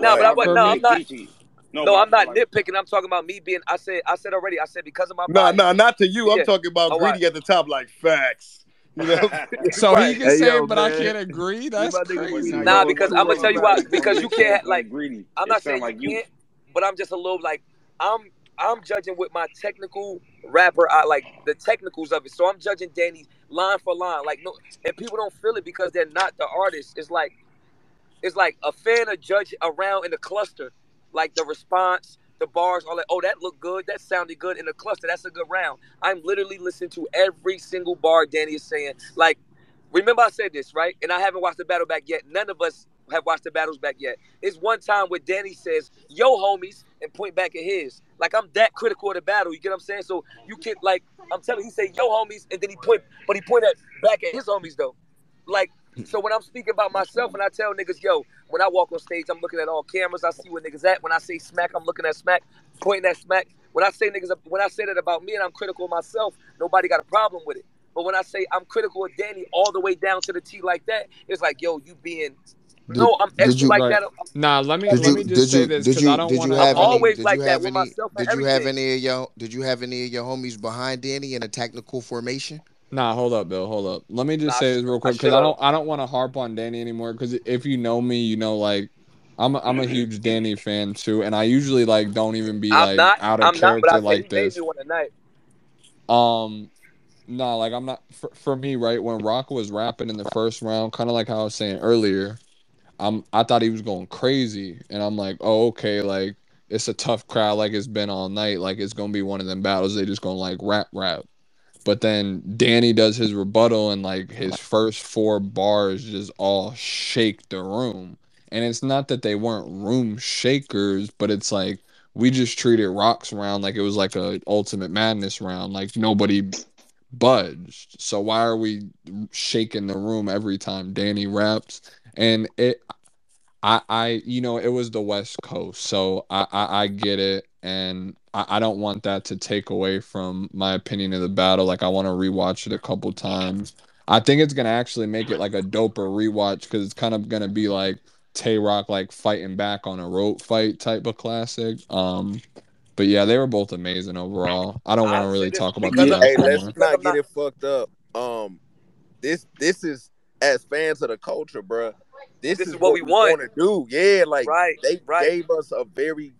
No, I'm not nitpicking. I'm talking about me being. I said already. I said because of my. No, not to you. I'm talking about Greedy at the top, like facts. You know? So he can say it, but I can't agree. That's crazy. Nah, because I'm gonna tell you why. Because you can't like. Greedy. I'm not saying like you can't, but I'm just a little like I'm judging with my technical rapper. I like the technicals of it. So I'm judging Danny line for line. Like no, and people don't feel it because they're not the artist. It's like a fan or judge around in a cluster. Like the response, the bars, all that. Oh, that looked good. That sounded good in the cluster. That's a good round. I'm literally listening to every single bar Danny is saying. Like, remember I said this, right? And I haven't watched the battle back yet. None of us have watched the battles back yet. It's one time where Danny says, yo, homies, and point back at his. Like, I'm that critical of the battle. You get what I'm saying? So you can, like, I'm telling you, he say, yo, homies, and then he point back at his homies, though. Like, so when I'm speaking about myself and I tell niggas, yo, when I walk on stage, I'm looking at all cameras. I see where niggas at. When I say smack, I'm looking at smack, pointing at smack. When I say that about me and I'm critical of myself, nobody got a problem with it. But when I say I'm critical of Danny all the way down to the T like that, it's like, yo, you being... No, I'm extra like that. Nah, let me just say this because I don't want to... I'm always like that with myself and everything. Did you have any of your homies behind Danny in a technical formation? Nah, hold up, Bill. Hold up. Let me just say this real quick because I don't want to harp on Danny anymore. Because if you know me, you know like I'm a huge Danny fan too, and I usually like don't even be like out of character like this. Nah, like I'm not. For me, right when Rock was rapping in the first round, kind of like how I was saying earlier, I thought he was going crazy, and I'm like, oh okay, like it's a tough crowd, like it's been all night, like it's gonna be one of them battles. They just gonna like rap. But then Danny does his rebuttal and like his first 4 bars just all shake the room. And it's not that they weren't room shakers, but it's like we just treated Rock's round like it was like a Ultimate Madness round. Like nobody budged. So why are we shaking the room every time Danny raps? And I you know, it was the West Coast, so I get it, and I don't want that to take away from my opinion of the battle. Like I want to rewatch it a couple times. I think it's gonna actually make it like a doper rewatch because it's kind of gonna be like Tay Roc like fighting back on a road fight type of classic. But But yeah, they were both amazing overall. I don't want to really talk about the death Hey, let's anymore. not get it fucked up. This is, as fans of the culture, bro. This is what we want to do. Yeah, like they gave us a very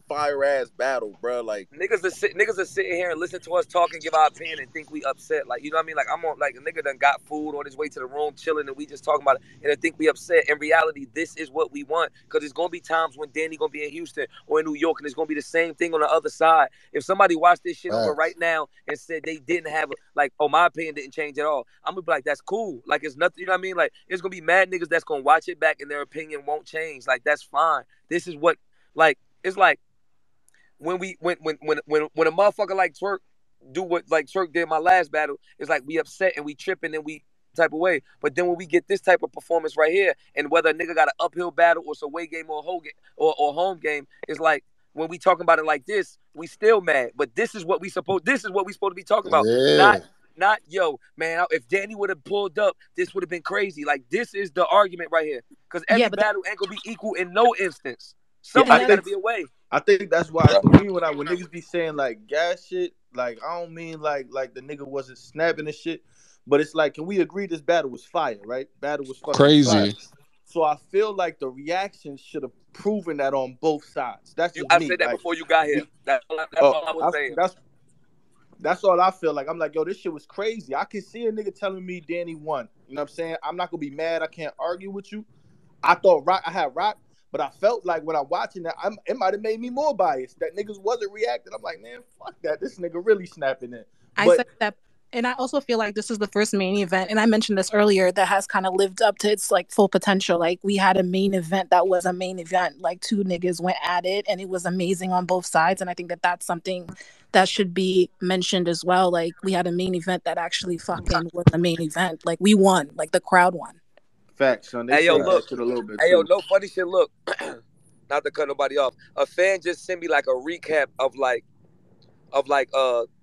fire ass battle, bro. Like niggas are sitting here and listen to us talk and give our opinion and think we upset. Like, you know what I mean? Like, I'm on, like, a nigga done got food on his way to the room chilling and we just talking about it and they think we upset. In reality, this is what we want, because it's gonna be times when Danny gonna be in Houston or in New York and it's gonna be the same thing on the other side. If somebody watched this shit over right now and said they didn't have my opinion didn't change at all, I'm gonna be like, that's cool. Like, it's nothing, you know what I mean? Like, it's gonna be mad niggas that's gonna watch it back and their opinion won't change. Like, that's fine. This is what, like, it's like when a motherfucker like Twerk do what like Twerk did in my last battle, it's like we upset and we tripping and we type of way. But then when we get this type of performance right here, and whether a nigga got an uphill battle or it's a away game or a home game, it's like when we talking about it like this, we still mad. But this is what we supposed to be talking about. Yeah. Not yo, man, if Danny would have pulled up, this would have been crazy. Like, this is the argument right here. Because every battle ain't gonna be equal in no instance. Somebody gotta be away. I think that's why for me when niggas be saying like gas shit, like I don't mean like the nigga wasn't snapping and shit, but it's like, can we agree this battle was fire, right? Battle was fucking crazy. Fire. So I feel like the reaction should have proven that on both sides. That's just me. I said that before you got here. That's all I was saying. That's all I feel like. I'm like, yo, this shit was crazy. I can see a nigga telling me Danny won. You know what I'm saying? I'm not gonna be mad. I can't argue with you. I had Roc. But I felt like when I'm watching that, it might have made me more biased. That niggas wasn't reacting. I'm like, man, fuck that. This nigga really snapping it. I said that, and I also feel like this is the first main event, and I mentioned this earlier, that has kind of lived up to its like full potential. Like, we had a main event that was a main event. Like, two niggas went at it, and it was amazing on both sides. And I think that that's something that should be mentioned as well. Like, we had a main event that actually fucking was a main event. Like, we won. Like, the crowd won. Facts, son. Hey, yo, look. A little bit hey, yo, no funny shit. Look, not to cut nobody off. A fan just sent me like a recap of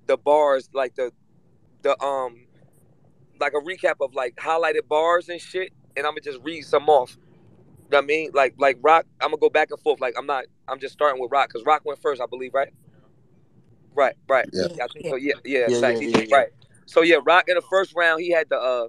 the bars, like the like a recap of like highlighted bars and shit. And I'm gonna just read some off. You know what I mean? Like Roc, I'm gonna go back and forth. Like, I'm just starting with Roc because Roc went first, I believe, right? Right. Yeah. I think so. Yeah. Right. So yeah, Roc in the first round, he had the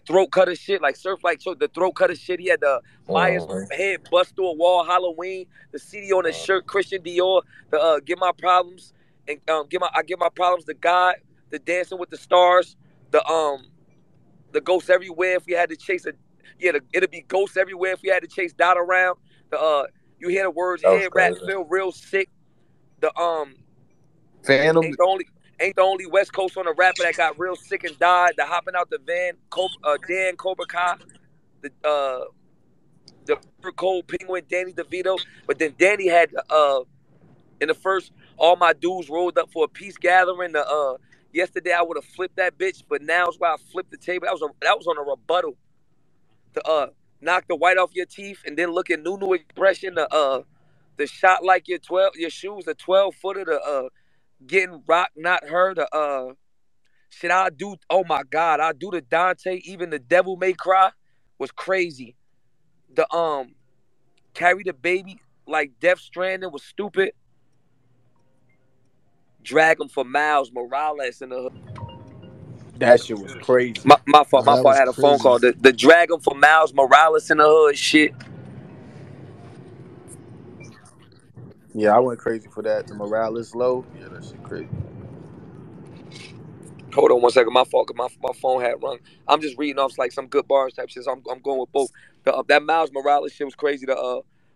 throat cutter shit, like Surf like the throat cutter shit. He had the Myers head bust through a wall, Halloween, the CD on his shirt, Christian Dior, the Get My Problems, and I Get My Problems, the God, the Dancing with the Stars, the Ghosts Everywhere. If we had to chase it'd be Ghosts Everywhere if we had to chase Dot around. The You Hear the Words, Head Rap Feel Real Sick. The Phantom. Ain't the only West Coast on a rapper that got real sick and died. The Hopping Out the Van, Dan Cobra Kai, the Cold Penguin, Danny DeVito. But then Danny had in the first, all my dudes rolled up for a peace gathering. Yesterday I would have flipped that bitch, but now it's why I flipped the table. That was on a rebuttal. The knock the white off your teeth and then look at Nunu expression. The shot like your shoes, the 12-footer. The getting Roc, not her. The shit I do. Oh my God, I do the Dante. Even the Devil May Cry was crazy. The Carry the Baby like Death Stranding was stupid. Drag him for Miles Morales in the hood. That shit was crazy. My fault. I had a phone call. The Drag him for Miles Morales in the hood shit. Yeah, I went crazy for that. The morale is low. Yeah, that shit crazy. Hold on one second. My fault. My phone had rung. I'm just reading off like some good bars type shit. So I'm going with both. That Miles Morales shit was crazy.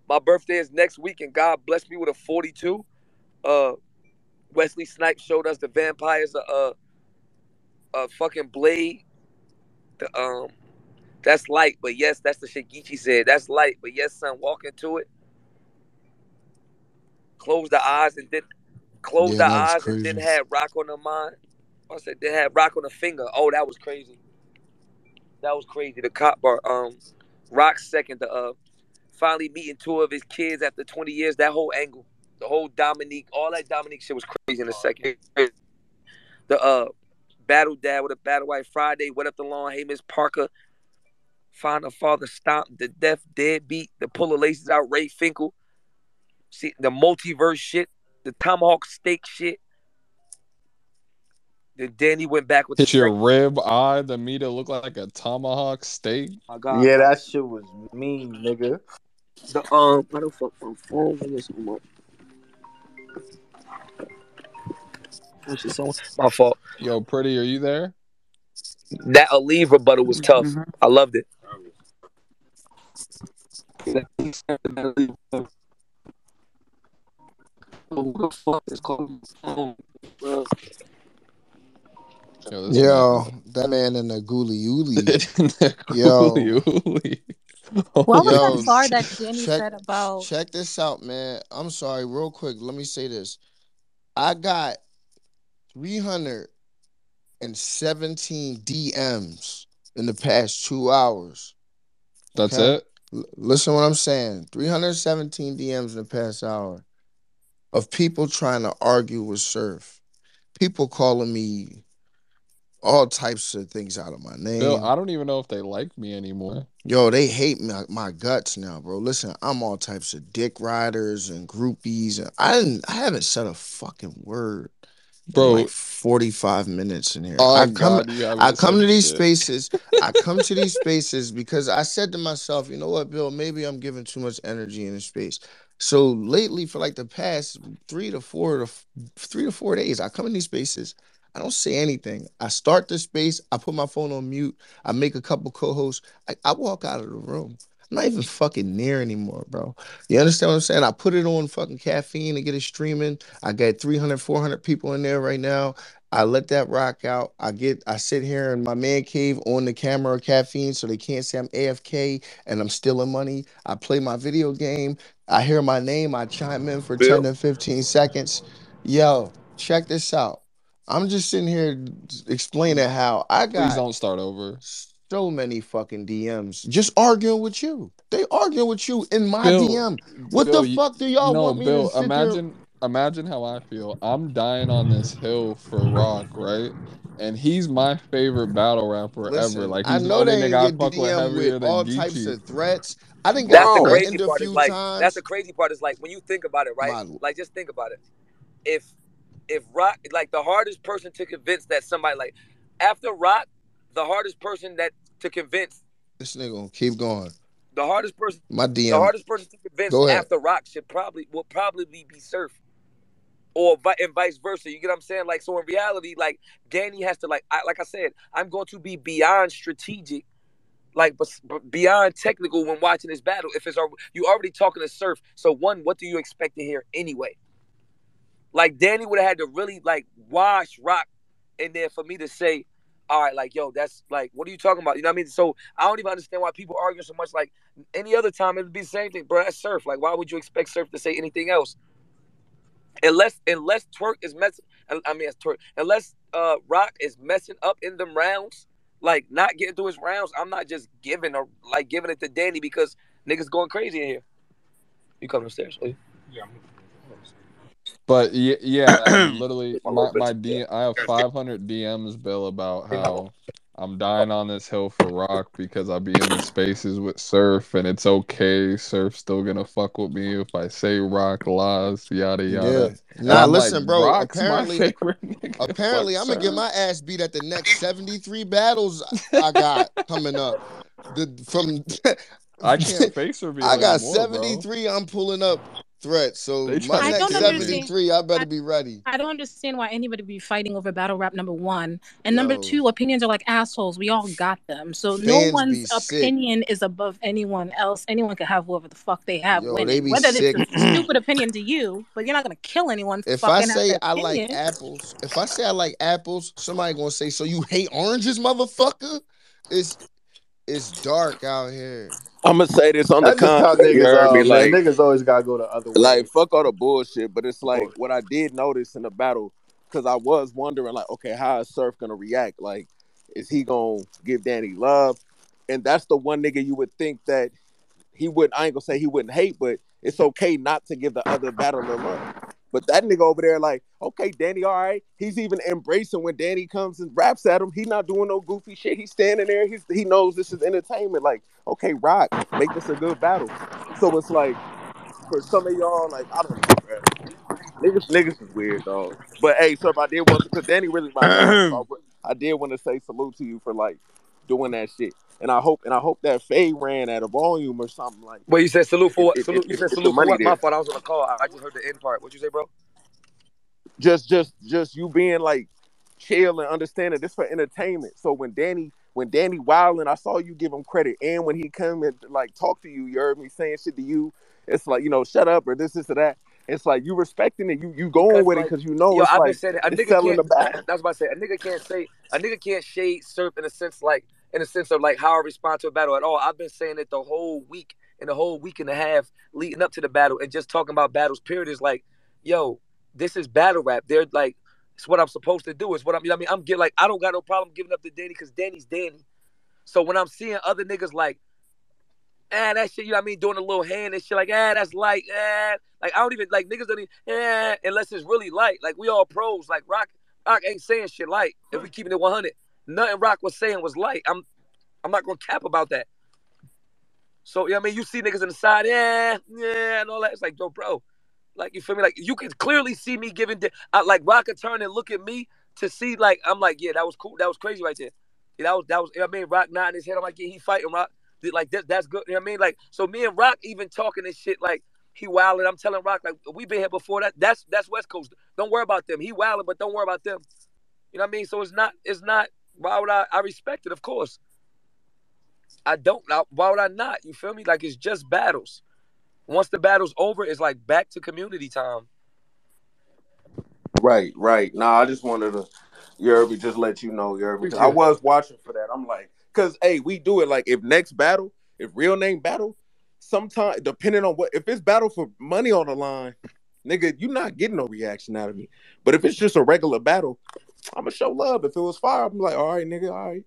My birthday is next week, and God blessed me with a 42. Wesley Snipes showed us the vampires. Fucking Blade. That's light, but yes, that's the shit Geechi said. That's light, but yes, son, walk into it. Close the eyes and then had Roc on the mind. I said they had Roc on the finger. Oh, that was crazy. That was crazy. The cop bar. Roc's second. Finally meeting two of his kids after 20 years. That whole angle, the whole Dominique, all that Dominique shit was crazy in the second. The battle dad with a battle wife Friday. Wet up the lawn. Hey, Miss Parker. Find a father. Stomp the death deadbeat. The pull of laces out. Ray Finkel. See the multiverse shit, the tomahawk steak shit. Then Danny went back with hit the your straight. rib eye, the meat look like a tomahawk steak. My God, Yeah, bro. that shit was mean, nigga. The what the fuck my phone is so much. My fault. Yo, Pretty, are you there? That Aleve rebuttal was tough. I loved it. Who the fuck is calling my phone, bro? Yo, this man. Yo, that man in the gooly ooly. Yo. What was that Yo, bar that Danny check said about? check this out, man. I'm sorry, real quick. Let me say this. I got 317 DMs in the past 2 hours. That's Okay? it? Listen what I'm saying. 317 DMs in the past hour of people trying to argue with Surf. People calling me all types of things out of my Bill, name. I don't even know if they like me anymore. Yo, they hate my guts now, bro. Listen, I'm all types of dick riders and groupies, and I haven't said a fucking word in Bro, like 45 minutes in here. on God, you I haven't come said to these shit. spaces. I come to these spaces because I said to myself, you know what, Bill, maybe I'm giving too much energy in the space. So lately, for like the past 3 to 4 days, I come in these spaces. I don't say anything. I start the space. I put my phone on mute. I make a couple co-hosts. I walk out of the room. I'm not even fucking near anymore, bro. You understand what I'm saying? I put it on fucking caffeine and get it streaming. I got 300, 400 people in there right now. I let that rock out. I sit here in my man cave on the camera caffeine so they can't say I'm AFK and I'm stealing money. I play my video game. I hear my name. I chime in for 10 Bill. to 15 seconds. Yo, check this out. I'm just sitting here explaining how I Please got don't start over. so many fucking DMs just arguing with you. They arguing with you in my Bill, DM. What the Bill, fuck do y'all no, want me to Bill, sit there? imagine how I feel. I'm dying on this hill for Rock, right? And he's my favorite battle rapper ever. Listen, Like I he's the know only they nigga I ain't get fuck with DM with heavier than all types Geechi. of threats. I didn't get That's the Bro, crazy threatened a part. Is few like that's the times. crazy part. Is like when you think about it, right? My Like just think about it. If Rock, like the hardest person to convince that somebody like after Rock, the hardest person that to convince this nigga gonna keep going. the hardest person My the DM. hardest person to convince Go ahead. after Rock will probably be Surf. And vice versa. You get what I'm saying? Like, so in reality, like Danny has to like I said, I'm going to be beyond strategic, like but beyond technical when watching this battle. If you already talking to Surf, so one, what do you expect to hear anyway? Like Danny would have had to really like wash Rock, and then for me to say, all right, like yo, that's like, what are you talking about? You know what I mean? So I don't even understand why people argue so much. Like any other time, it'd be the same thing, bro. That's Surf. Like, why would you expect Surf to say anything else? Unless Twerk is messing, I mean, Twerk. Unless Rock is messing up in them rounds, like not getting through his rounds, I'm not just giving it to Danny because niggas going crazy in here. You come upstairs, please. Yeah. But yeah, and literally My little my bitch. Yeah. DM, I have 500 DMs, Bill, about how I'm dying on this hill for Rock because I be in the spaces with Surf and it's okay. Surf's still gonna fuck with me if I say Rock lies, yada Yeah. yada. And Nah, I'm like, listen, bro. Rock's my favorite nigga. Fuck Apparently, I'm gonna get Surf. my ass beat at the next 73 battles I got coming up. From I can't face reveal I got anymore, bro. 73. I'm pulling up threats. So They my trying I to don't next kill me. understand. 73, I better I, be ready. I don't understand why anybody be fighting over battle rap, number one. And number Yo, two, opinions are like assholes. We all got them. So no fans be one's sick. opinion is above anyone else. Anyone can have whoever the fuck they have Yo, they winning. be Whether it's sick. a stupid opinion to you, but you're not gonna kill anyone for If I fucking having say an I like opinion. apples, if I say I like apples, somebody gonna say, so you hate oranges, motherfucker? It's dark out here. I'm gonna say this on the That's just how contrary. You niggas heard me? are, man. Like, Niggas always gotta go the other way. fuck all the bullshit. But it's like Bullshit. what I did notice in the battle, because I was wondering, like, okay, how is Surf gonna react? Like, is he gonna give Danny love? And that's the one nigga you would think that he would. I ain't gonna say he wouldn't hate, but it's okay not to give the other battler love. But that nigga over there, like, okay, Danny, all right. He's even embracing when Danny comes and raps at him. He not doing no goofy shit. He's standing there. He knows this is entertainment. Like, okay, Rock, make this a good battle. So it's like for some of y'all, like I don't know, bro. Niggas is weird, dog. But hey, so if I did want to, because Danny really my man, so I did want to say salute to you for like doing that shit. And I hope that Faye ran at a volume or something like. Well, you said salute for what? You said the salute for money what? My there. fault. I was on the call. I just heard the end part. What'd you say, bro? Just you being like chill and understanding this for entertainment. So when Danny wilding, I saw you give him credit, and when he come and like talk to you, you heard me saying shit to you. It's like, shut up or this or that. It's like you respecting it, you going with it because it's I've been like saying it. A it's nigga selling can't. the battle. That's what I said. A nigga can't shade surf in a sense of like how I respond to a battle at all. I've been saying it the whole week and the whole week and a half leading up to the battle and just talking about battles. Period is like, yo, this is battle rap. They're like, it's what I'm supposed to do. It's what I'm. You know what I mean, I don't got no problem giving up to Danny because Danny's Danny. So when I'm seeing other niggas like, that shit, you know what I mean, doing a little hand and shit like, that's light, like I don't even like niggas don't even, unless it's really light. Like we all pros. Like Rock ain't saying shit light. If we keeping it 100, nothing Rock was saying was light. I'm not gonna cap about that. So you know what I mean, you see niggas in the side, and all that. It's like, yo, bro, like you feel me? Like you can clearly see me giving, like Rock could turn and look at me to see, like I'm like, yeah, that was cool, that was crazy right there. Yeah, that was. You know what I mean, Rock nodding his head. I'm like, yeah, he fighting Rock. Like that's good. You know what I mean? Like, so me and Rock even talking this shit like he wilding. I'm telling Rock like we been here before. That's West Coast. Don't worry about them. He wilding, but don't worry about them. You know what I mean? So it's not. Why would I respect it? Of course. I don't. Why would I not? You feel me? Like it's just battles. Once the battle's over, it's like back to community time. Right. Nah, I just wanted to, Yerby, just let you know, Yerby, because I was watching for that. I'm like, because hey, we do it like if real name battle, sometimes depending on if it's battle for money on the line, nigga, you not getting no reaction out of me. But if it's just a regular battle, I'm gonna show love. If it was fire, I'm like, all right, nigga, all right.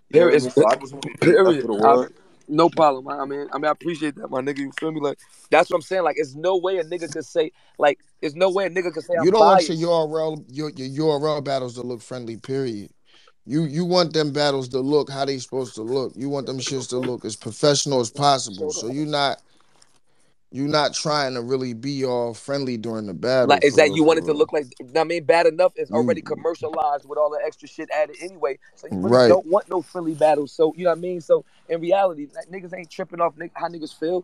There is so I just want to period. That's what it was. No problem. I mean, I appreciate that, my nigga. You feel me? Like that's what I'm saying. Like, it's no way a nigga could say You don't want your URL battles to look friendly. Period. You want them battles to look how they supposed to look. You want them shits to look as professional as possible. So you're not trying to really be all friendly during the battle. Like, is that you want it to look like? I mean, Bad Enough is already commercialized with all the extra shit added anyway. So you really don't want no friendly battles. So you know what I mean. So in reality, like, niggas ain't tripping off how niggas feel.